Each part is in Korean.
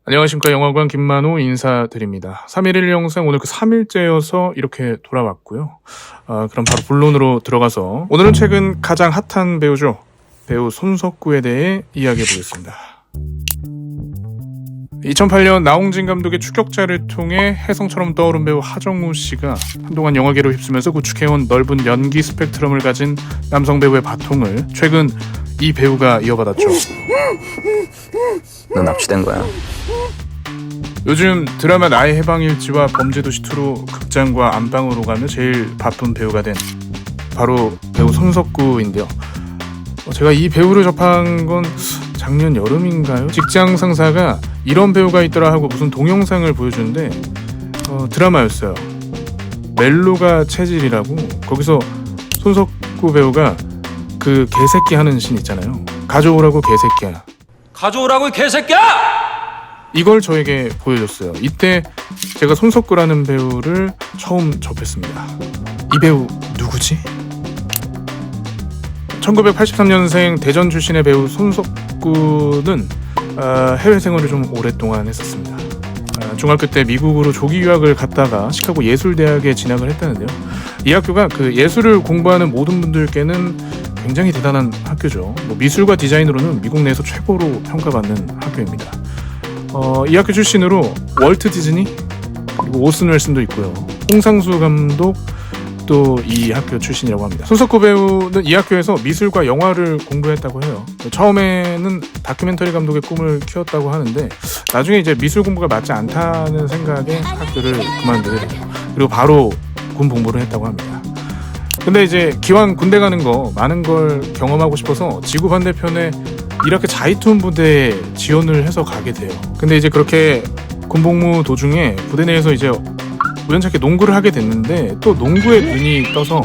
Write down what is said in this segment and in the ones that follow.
안녕하십니까. 영화관 김만호 인사드립니다. 3.1 영상 오늘 그 3일째여서 이렇게 돌아왔고요. 그럼 바로 본론으로 들어가서 오늘은 최근 가장 핫한 배우죠. 배우 손석구에 대해 이야기해보겠습니다. 2008년 나홍진 감독의 추격자를 통해 혜성처럼 떠오른 배우 하정우 씨가 한동안 영화계로 휩쓰면서 구축해온 넓은 연기 스펙트럼을 가진 남성 배우의 바통을 최근 이 배우가 이어받았죠. 너 납치된 거야. 요즘 드라마 나의 해방일지와 범죄도시2로 극장과 안방으로 가며 제일 바쁜 배우가 된 바로 배우 손석구인데요. 제가 이 배우를 접한 건 작년 여름인가요? 직장 상사가 이런 배우가 있더라 하고 무슨 동영상을 보여주는데 드라마였어요. 멜로가 체질이라고. 거기서 손석구 배우가 그 개새끼 하는 씬 있잖아요. 가져오라고 개새끼야. 가져오라고 이 개새끼야! 이걸 저에게 보여줬어요. 이때 제가 손석구라는 배우를 처음 접했습니다. 이 배우 누구지? 1983년생 대전 출신의 배우 손석구는 해외 생활을 좀 오랫동안 했었습니다. 중학교 때 미국으로 조기 유학을 갔다가 시카고 예술대학에 진학을 했다는데요. 이 학교가 그 예술을 공부하는 모든 분들께는 굉장히 대단한 학교죠. 미술과 디자인으로는 미국 내에서 최고로 평가받는 학교입니다. 이 학교 출신으로 월트 디즈니 그리고 오슨 웰슨도 있고요. 홍상수 감독 또 이 학교 출신이라고 합니다. 손석구 배우는 이 학교에서 미술과 영화를 공부했다고 해요. 처음에는 다큐멘터리 감독의 꿈을 키웠다고 하는데 나중에 이제 미술 공부가 맞지 않다는 생각에 학교를 그만두게 되죠. 그리고 바로 군 복무를 했다고 합니다. 근데 이제 기왕 군대 가는 거 많은 걸 경험하고 싶어서 지구 반대편에 이라크 자이툰 부대에 지원을 해서 가게 돼요. 근데 이제 그렇게 군복무 도중에 부대 내에서 이제 우연찮게 농구를 하게 됐는데 또 농구에 눈이 떠서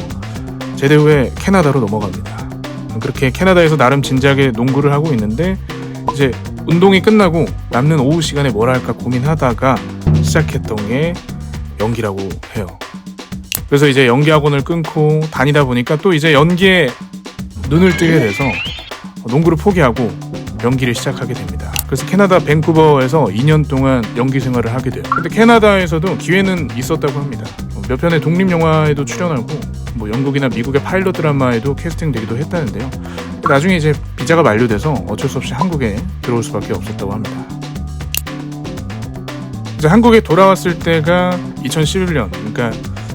제대 후에 캐나다로 넘어갑니다. 그렇게 캐나다에서 나름 진지하게 농구를 하고 있는데 이제 운동이 끝나고 남는 오후 시간에 뭘 할까 고민하다가 시작했던 게 연기라고 해요. 그래서 이제 연기 학원을 끊고 다니다 보니까 또 이제 연기에 눈을 뜨게 돼서 농구를 포기하고 연기를 시작하게 됩니다. 그래서 캐나다 밴쿠버에서 2년 동안 연기 생활을 하게 돼요. 근데 캐나다에서도 기회는 있었다고 합니다. 몇 편의 독립영화에도 출연하고 영국이나 미국의 파일럿 드라마에도 캐스팅되기도 했다는데요. 나중에 이제 비자가 만료돼서 어쩔 수 없이 한국에 들어올 수밖에 없었다고 합니다. 이제 한국에 돌아왔을 때가 2011년, 그러니까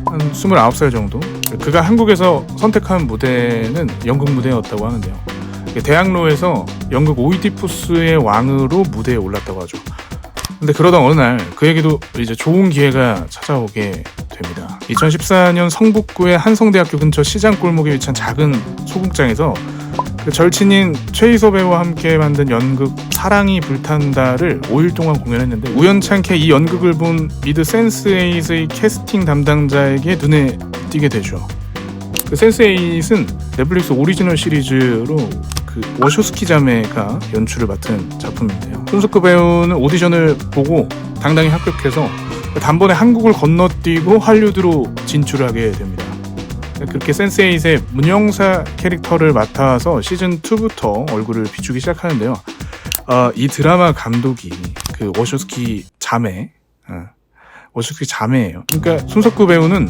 한 29살 정도. 그가 한국에서 선택한 무대는 연극 무대였다고 하는데요. 대학로에서 연극 오이디푸스의 왕으로 무대에 올랐다고 하죠. 근데 그러던 어느 날 그에게도 이제 좋은 기회가 찾아오게 됩니다. 2014년 성북구의 한성대학교 근처 시장 골목에 위치한 작은 소극장에서 그 절친인 최희서 배우와 함께 만든 연극 사랑이 불탄다를 5일 동안 공연했는데 우연찮게 이 연극을 본 미드 센스8의 캐스팅 담당자에게 눈에 띄게 되죠. 그 센스8은 넷플릭스 오리지널 시리즈로 그 워쇼스키 자매가 연출을 맡은 작품인데요. 손석구 배우는 오디션을 보고 당당히 합격해서 단번에 한국을 건너뛰고 할리우드로 진출을 하게 됩니다. 그렇게 센스8의 문영사 캐릭터를 맡아서 시즌2부터 얼굴을 비추기 시작하는데요. 이 드라마 감독이 그 워쇼스키 자매예요. 그러니까 손석구 배우는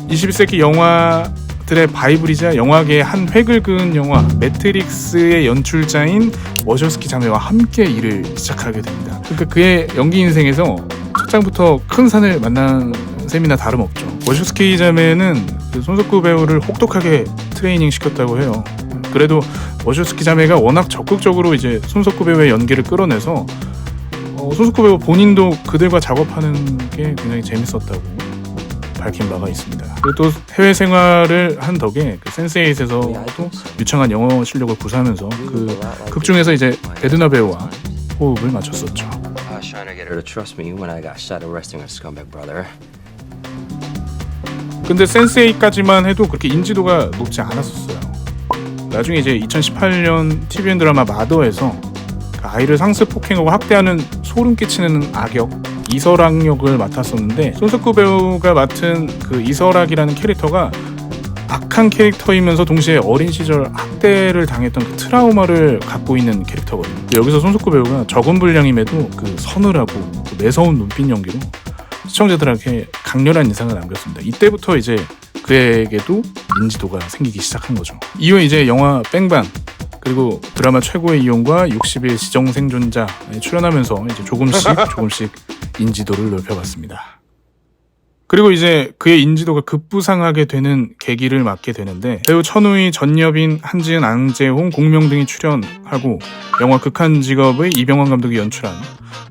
21세기 영화들의 바이블이자 영화계의 한 획을 그은 영화 매트릭스의 연출자인 워쇼스키 자매와 함께 일을 시작하게 됩니다. 그러니까 그의 연기 인생에서 첫 장부터 큰 산을 만난 셈이나 다름없죠. 워쇼스키 자매는 그 손석구 배우를 혹독하게 트레이닝 시켰다고 해요. 그래도 워쇼스키 자매가 워낙 적극적으로 이제 손석구 배우의 연기를 끌어내서 손석구 배우 본인도 그들과 작업하는 게 굉장히 재밌었다고 밝힌 바가 있습니다. 그리고 또 해외 생활을 한 덕에 그 센스8에서도 유창한 영어 실력을 구사하면서 그 극 중에서 이제 베드나 배우와 호흡을 맞췄었죠. 근데 센스8까지만 해도 그렇게 인지도가 높지 않았었어요. 나중에 이제 2018년 TVN 드라마 마더에서 그 아이를 상습 폭행하고 학대하는 소름 끼치는 악역 이설악 역을 맡았었는데 손석구 배우가 맡은 그 이설악이라는 캐릭터가 악한 캐릭터이면서 동시에 어린 시절 학대를 당했던 그 트라우마를 갖고 있는 캐릭터거든요. 여기서 손석구 배우가 적은 분량임에도 그 서늘하고 그 매서운 눈빛 연기로 시청자들에게 강렬한 인상을 남겼습니다. 이때부터 이제 그에게도 인지도가 생기기 시작한 거죠. 이후에 이제 영화 뺑반 그리고 드라마 최고의 이용과 60일 지정생존자에 출연하면서 이제 조금씩 인지도를 넓혀갔습니다. 그리고 이제 그의 인지도가 급부상하게 되는 계기를 맞게 되는데 배우 천우희, 전여빈, 한지은, 앙재홍, 공명 등이 출연하고 영화 극한 직업의 이병헌 감독이 연출한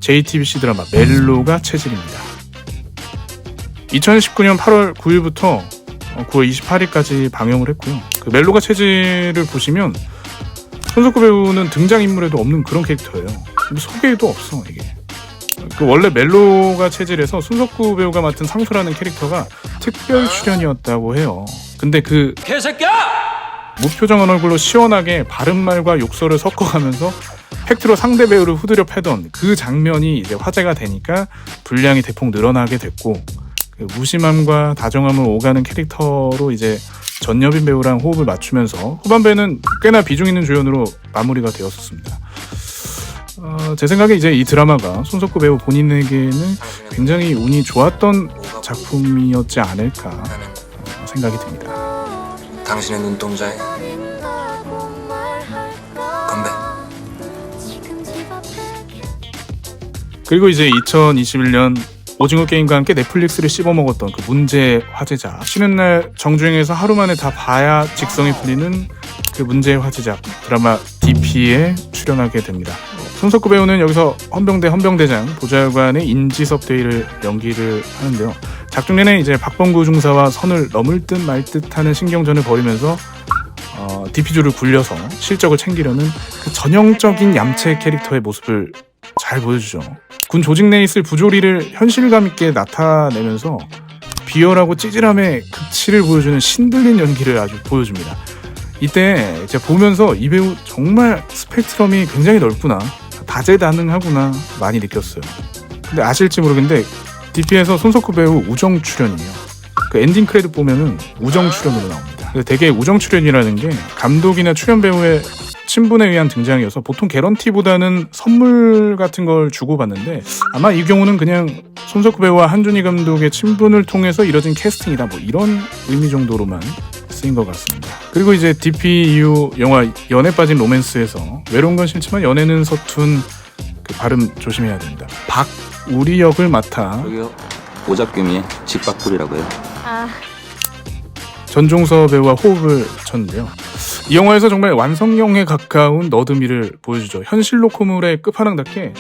JTBC 드라마 멜로가 체질입니다. 2019년 8월 9일부터 9월 28일까지 방영을 했고요. 그 멜로가 체질을 보시면 손석구 배우는 등장인물에도 없는 그런 캐릭터예요. 소개도 없어 이게. 그 원래 멜로가 체질에서 손석구 배우가 맡은 상수라는 캐릭터가 특별 출연이었다고 해요. 근데 그 개새끼야! 무표정한 얼굴로 시원하게 바른말과 욕설을 섞어가면서 팩트로 상대 배우를 후드려 패던 그 장면이 이제 화제가 되니까 분량이 대폭 늘어나게 됐고 그 무심함과 다정함을 오가는 캐릭터로 이제 전여빈 배우랑 호흡을 맞추면서 후반배는 꽤나 비중 있는 조연으로 마무리가 되었었습니다. 제 생각에 이제 이 드라마가 손석구 배우 본인에게는 굉장히 운이 좋았던 작품이었지 않을까 생각이 듭니다. 당신의 눈동자에 건배. 그리고 이제 2021년 오징어 게임과 함께 넷플릭스를 씹어먹었던 그 문제 화제작 쉬는 날 정주행에서 하루 만에 다 봐야 직성이 풀리는 그 문제 화제작 드라마 DP에 출연하게 됩니다. 손석구 배우는 여기서 헌병대장 보좌관의 인지섭 대위를 연기를 하는데요. 작중 내내 이제 박범구 중사와 선을 넘을 듯 말 듯하는 신경전을 벌이면서 DP조를 굴려서 실적을 챙기려는 그 전형적인 얌체 캐릭터의 모습을 잘 보여주죠. 군 조직 내에 있을 부조리를 현실감 있게 나타내면서 비열하고 찌질함의 극치를 보여주는 신들린 연기를 아주 보여줍니다. 이때 제가 보면서 이 배우 정말 스펙트럼이 굉장히 넓구나, 다재다능하구나 많이 느꼈어요. 근데 아실지 모르겠는데 DP에서 손석구 배우 우정 출연이에요. 그 엔딩 크레딧 보면은 우정 출연으로 나옵니다. 되게 우정 출연이라는 게 감독이나 출연 배우의 친분에 의한 등장이어서 보통 개런티보다는 선물 같은 걸 주고받는데 아마 이 경우는 그냥 손석구 배우와 한준희 감독의 친분을 통해서 이뤄진 캐스팅이다 뭐 이런 의미 정도로만 쓰인 것 같습니다. 그리고 이제 DP 이후 영화 연애 빠진 로맨스에서 외로운 건 싫지만 연애는 서툰 그 발음 조심해야 됩니다. 박우리 역을 맡아 여기요. 오잡규미의 직박불이라고요. 전종서 배우와 호흡을 쳤는데요. 이 영화에서 정말 완성형에 가까운 너드미를 보여주죠. 현실 로코물의 끝판왕답게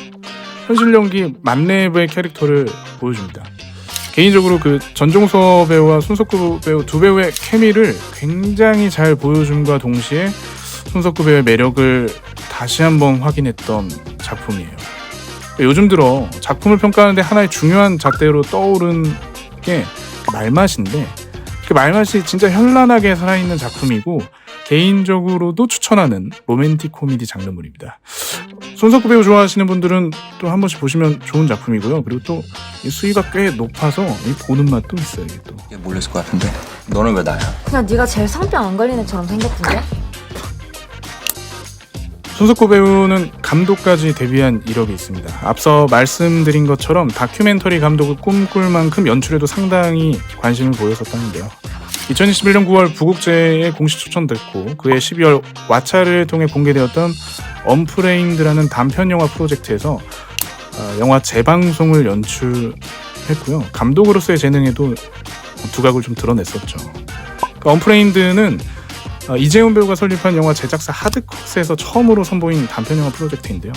현실 연기 만렙의 캐릭터를 보여줍니다. 개인적으로 그 전종서 배우와 손석구 배우 두 배우의 케미를 굉장히 잘 보여줌과 동시에 손석구 배우의 매력을 다시 한번 확인했던 작품이에요. 요즘 들어 작품을 평가하는데 하나의 중요한 잣대로 떠오른 게 말맛인데 그 말맛이 진짜 현란하게 살아있는 작품이고 개인적으로도 추천하는 로맨틱 코미디 장르물입니다. 손석구 배우 좋아하시는 분들은 또 한 번씩 보시면 좋은 작품이고요. 그리고 또 수위가 꽤 높아서 보는 맛도 있어요. 이게 또. 얘 몰랐을 것 같은데. 너는 왜 나야? 그냥 네가 제일 성병 안 걸린 애처럼 생겼던데? 손석구 배우는 감독까지 데뷔한 이력이 있습니다. 앞서 말씀드린 것처럼 다큐멘터리 감독을 꿈꿀 만큼 연출에도 상당히 관심을 보였었다는데요. 2021년 9월 부국제에 공식 초청됐고 그해 12월 왓챠를 통해 공개되었던 언프레임드라는 단편 영화 프로젝트에서 영화 재방송을 연출했고요. 감독으로서의 재능에도 두각을 좀 드러냈었죠. 언프레임드는 이재훈 배우가 설립한 영화 제작사 하드컷에서 처음으로 선보인 단편 영화 프로젝트인데요.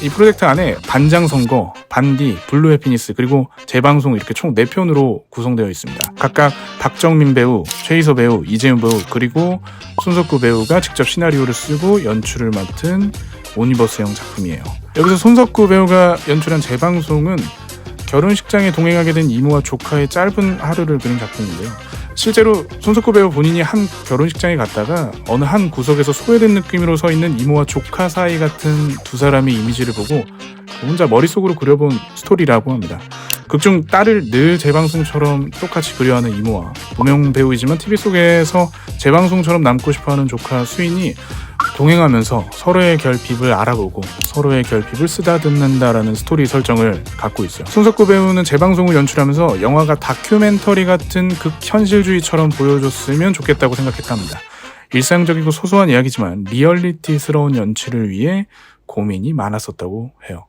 이 프로젝트 안에 반장선거, 반디, 블루 해피니스 그리고 재방송 이렇게 총 4편으로 구성되어 있습니다. 각각 박정민 배우, 최희서 배우, 이재훈 배우 그리고 손석구 배우가 직접 시나리오를 쓰고 연출을 맡은 오니버스형 작품이에요. 여기서 손석구 배우가 연출한 재방송은 결혼식장에 동행하게 된 이모와 조카의 짧은 하루를 그린 작품인데요. 실제로 손석구 배우 본인이 한 결혼식장에 갔다가 어느 한 구석에서 소외된 느낌으로 서 있는 이모와 조카 사이 같은 두 사람의 이미지를 보고 혼자 머릿속으로 그려본 스토리라고 합니다. 극중 딸을 늘 재방송처럼 똑같이 그려하는 이모와 무명 배우이지만 TV 속에서 재방송처럼 남고 싶어하는 조카 수인이 동행하면서 서로의 결핍을 알아보고 서로의 결핍을 쓰다듬는다라는 스토리 설정을 갖고 있어요. 손석구 배우는 재방송을 연출하면서 영화가 다큐멘터리 같은 극현실주의처럼 보여줬으면 좋겠다고 생각했답니다. 일상적이고 소소한 이야기지만 리얼리티스러운 연출을 위해 고민이 많았었다고 해요.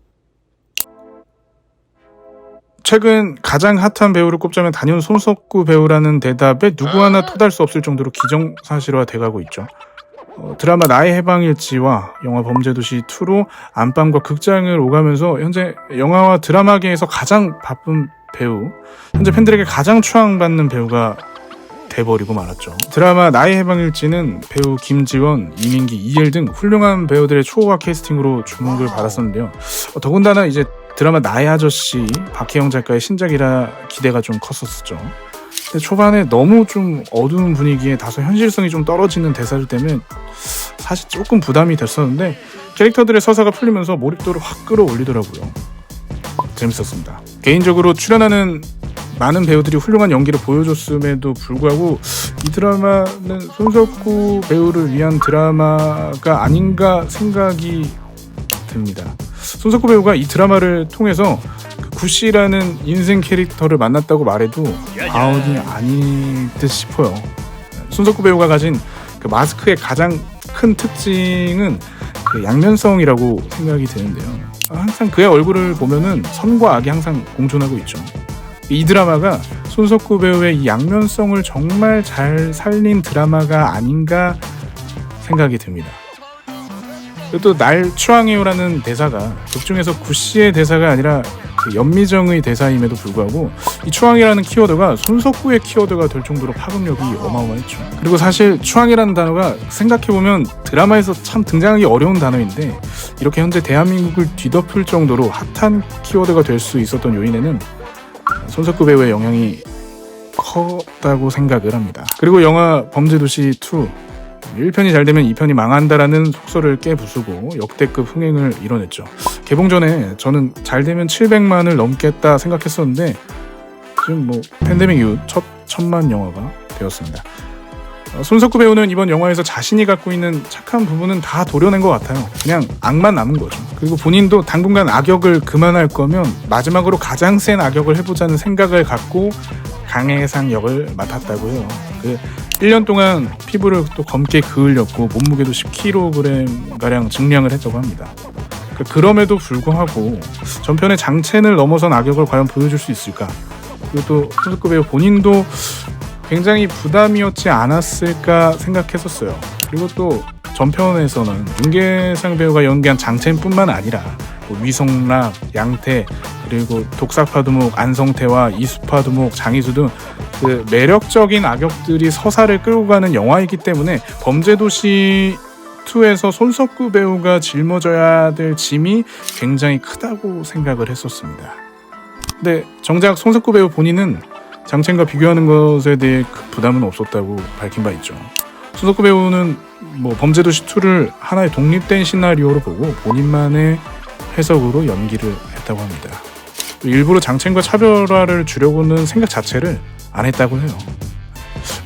최근 가장 핫한 배우를 꼽자면 단연 손석구 배우라는 대답에 누구 하나 토달 수 없을 정도로 기정사실화 돼가고 있죠. 드라마 나의 해방일지와 영화 범죄도시2로 안방과 극장을 오가면서 현재 영화와 드라마계에서 가장 바쁜 배우, 현재 팬들에게 가장 추앙받는 배우가 돼버리고 말았죠. 드라마 나의 해방일지는 배우 김지원, 이민기, 이엘 등 훌륭한 배우들의 초호화 캐스팅으로 주목을 받았었는데요. 더군다나 이제 드라마 나의 아저씨 박혜영 작가의 신작이라 기대가 좀 컸었죠. 근데 초반에 너무 좀 어두운 분위기에 다소 현실성이 좀 떨어지는 대사들 때문에 사실 조금 부담이 됐었는데 캐릭터들의 서사가 풀리면서 몰입도를 확 끌어올리더라고요. 재밌었습니다. 개인적으로 출연하는 많은 배우들이 훌륭한 연기를 보여줬음에도 불구하고 이 드라마는 손석구 배우를 위한 드라마가 아닌가 생각이 듭니다. 손석구 배우가 이 드라마를 통해서 그 구씨라는 인생 캐릭터를 만났다고 말해도 과언이 아닐 듯 싶어요. 손석구 배우가 가진 그 마스크의 가장 큰 특징은 그 양면성이라고 생각이 드는데요. 항상 그의 얼굴을 보면은 선과 악이 항상 공존하고 있죠. 이 드라마가 손석구 배우의 이 양면성을 정말 잘 살린 드라마가 아닌가 생각이 듭니다. 그리고 또 날 추앙해요라는 대사가 극중에서 구씨의 대사가 아니라 그 연미정의 대사임에도 불구하고 이 추앙이라는 키워드가 손석구의 키워드가 될 정도로 파급력이 어마어마했죠. 그리고 사실 추앙이라는 단어가 생각해보면 드라마에서 참 등장하기 어려운 단어인데 이렇게 현재 대한민국을 뒤덮을 정도로 핫한 키워드가 될 수 있었던 요인에는 손석구 배우의 영향이 컸다고 생각을 합니다. 그리고 영화 범죄도시2 1편이 잘 되면 2편이 망한다라는 속설을 깨부수고 역대급 흥행을 이뤄냈죠. 개봉 전에 저는 잘 되면 700만을 넘겠다 생각했었는데 지금 뭐 팬데믹 이후 첫 1000만 영화가 되었습니다. 손석구 배우는 이번 영화에서 자신이 갖고 있는 착한 부분은 다 도려낸 것 같아요. 그냥 악만 남은 거죠. 그리고 본인도 당분간 악역을 그만할 거면 마지막으로 가장 센 악역을 해보자는 생각을 갖고 강해상 역을 맡았다고 해요. 그 1년 동안 피부를 또 검게 그을렸고 몸무게도 10kg가량 증량을 했다고 합니다. 그럼에도 불구하고 전편의 장첸을 넘어선 악역을 과연 보여줄 수 있을까? 그리고 또 손석구 배우 본인도 굉장히 부담이었지 않았을까 생각했었어요. 그리고 또 전편에서는 윤계상 배우가 연기한 장첸뿐만 아니라 위성락, 양태, 그리고 독사파두목, 안성태와 이수파두목, 장희수 등 그 매력적인 악역들이 서사를 끌고 가는 영화이기 때문에 범죄도시2에서 손석구 배우가 짊어져야 될 짐이 굉장히 크다고 생각을 했었습니다. 근데 정작 손석구 배우 본인은 장첸과 비교하는 것에 대해 큰 부담은 없었다고 밝힌 바 있죠. 손석구 배우는 뭐 범죄도시2를 하나의 독립된 시나리오로 보고 본인만의 해석으로 연기를 했다고 합니다. 일부러 장첸과 차별화를 주려고는 생각 자체를 안 했다고 해요.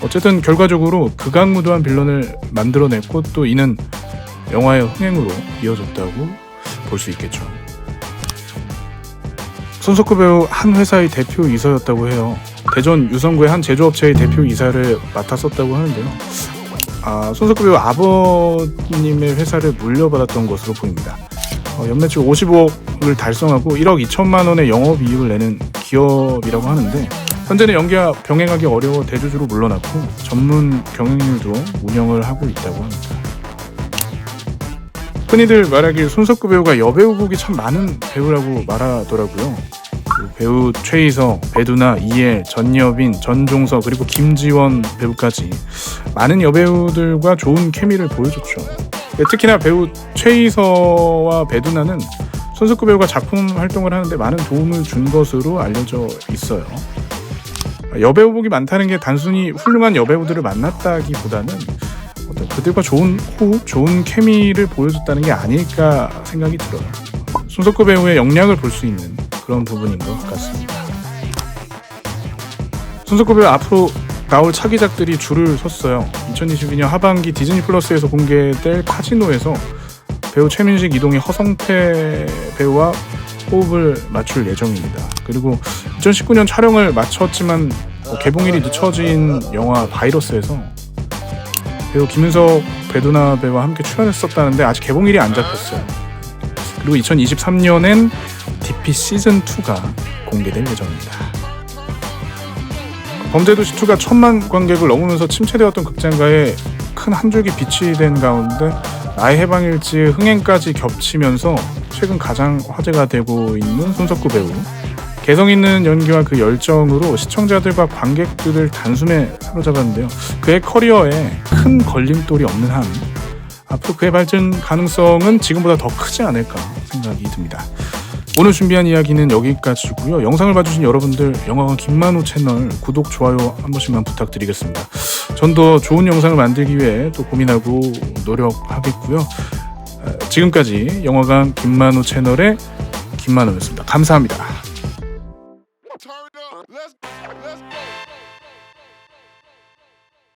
어쨌든 결과적으로 극악무도한 빌런을 만들어냈고 또 이는 영화의 흥행으로 이어졌다고 볼 수 있겠죠. 손석구 배우 한 회사의 대표이사였다고 해요. 대전 유성구의 한 제조업체의 대표이사를 맡았었다고 하는데요. 손석구 배우 아버님의 회사를 물려받았던 것으로 보입니다. 연매출 55억을 달성하고 1억 2천만 원의 영업이익을 내는 기업이라고 하는데 현재는 연기와 병행하기 어려워 대주주로 물러났고 전문 경영일도 운영을 하고 있다고 합니다. 흔히들 말하길 손석구 배우가 여배우곡이 참 많은 배우라고 말하더라고요. 배우 최희서, 배두나, 이엘, 전여빈, 전종서 그리고 김지원 배우까지 많은 여배우들과 좋은 케미를 보여줬죠. 특히나 배우 최희서와 배두나는 손석구 배우가 작품 활동을 하는데 많은 도움을 준 것으로 알려져 있어요. 여배우복이 많다는 게 단순히 훌륭한 여배우들을 만났다기보다는 그들과 좋은 호흡, 좋은 케미를 보여줬다는 게 아닐까 생각이 들어요. 손석구 배우의 역량을 볼 수 있는 그런 부분인 것 같습니다. 손석구 배우 앞으로 나올 차기작들이 줄을 섰어요. 2022년 하반기 디즈니 플러스에서 공개될 카지노에서 배우 최민식, 이동희, 허성태 배우와 호흡을 맞출 예정입니다. 그리고 2019년 촬영을 마쳤지만 개봉일이 늦춰진 영화 바이러스에서 배우 김윤석, 배두나 배우와 함께 출연했었다는데 아직 개봉일이 안 잡혔어요. 그리고 2023년엔 DP 시즌2가 공개될 예정입니다. 범죄도시2가 1000만 관객을 넘으면서 침체되었던 극장가에 큰 한 줄기 빛이 된 가운데 나의 해방일지 흥행까지 겹치면서 최근 가장 화제가 되고 있는 손석구 배우. 개성 있는 연기와 그 열정으로 시청자들과 관객들을 단숨에 사로잡았는데요. 그의 커리어에 큰 걸림돌이 없는 한 앞으로 그의 발전 가능성은 지금보다 더 크지 않을까 생각이 듭니다. 오늘 준비한 이야기는 여기까지고요. 영상을 봐주신 여러분들 영화관 김만호 채널 구독, 좋아요 한 번씩만 부탁드리겠습니다. 전 더 좋은 영상을 만들기 위해 또 고민하고 노력하겠고요. 지금까지 영화관 김만호 채널의 김만호였습니다. 감사합니다. Turn it up. Let's go.